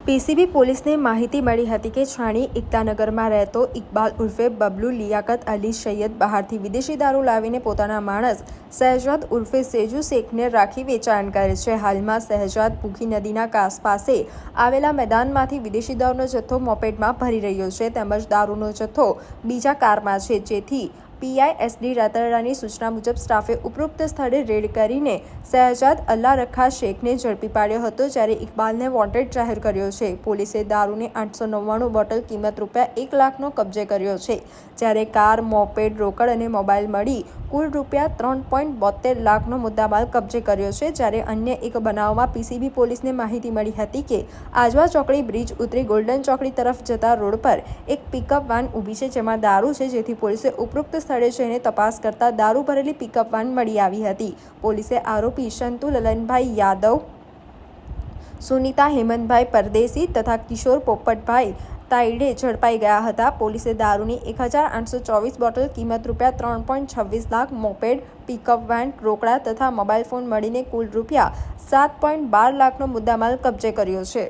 PCB પોલીસને માહિતી મળી હતી કે છાણી એકતાનગરમાં રહેતો ઇકબાલ ઉર્ફે બબલુ લિયાકત અલી સૈયદ બહારથી વિદેશી દારૂ લાવીને પોતાના માણસ શહેજાદ ઉર્ફે સેજુ શેખને રાખી વેચાણ કરે છે। હાલમાં શહેજાદ પુખી નદીના કાસ પાસે આવેલા મેદાનમાંથી વિદેશી દારૂનો જથ્થો મોપેડમાં ભરી રહ્યો છે તેમજ દારૂનો જથ્થો બીજા કારમાં છે, જેથી પીઆઈએસડી રાતરડાની સૂચના મુજબ સ્ટાફે ઉપરોક્ત સ્થળે રેડ કરીને શહેજાદ અલ્લા રખા શેખને ઝડપી પાડ્યો હતો, જ્યારે ઇકબાલને વોન્ટેડ જાહેર કર્યો છે। પોલીસે દારૂની 899 બોટલ કિંમત ₹1 લાખનો કબજે કર્યો છે, જ્યારે કાર, મોપેડ, રોકડ અને મોબાઈલ મળી કુલ ₹3.72 લાખનો મુદ્દામાલ કબજે કર્યો છે। જ્યારે અન્ય એક બનાવમાં પીસીબી પોલીસને માહિતી મળી હતી કે આજવા ચોકડી બ્રિજ ઉતરી ગોલ્ડન ચોકડી તરફ જતા રોડ પર એક પિકઅપ વાન ઊભી છે, જેમાં દારૂ છે, જેથી પોલીસે ઉપરોક્ત સ્થળે જઈને તપાસ કરતા દારૂ ભરેલી પિકઅપ વાન મળી આવી હતી। પોલીસે આરોપી સંતુ લલનભાઈ યાદવ, સુનીતા હેમંતભાઈ પરદેશી તથા કિશોર પોપટભાઈ તાઈડે ઝડપાઈ ગયા હતા। પોલીસે દારૂની 1824 બોટલ કિંમત ₹3.26 લાખ, મોપેડ, પિકઅપ વાન, રોકડા તથા મોબાઈલ ફોન મળીને કુલ ₹7.12 લાખનો મુદ્દામાલ કબજે કર્યો છે।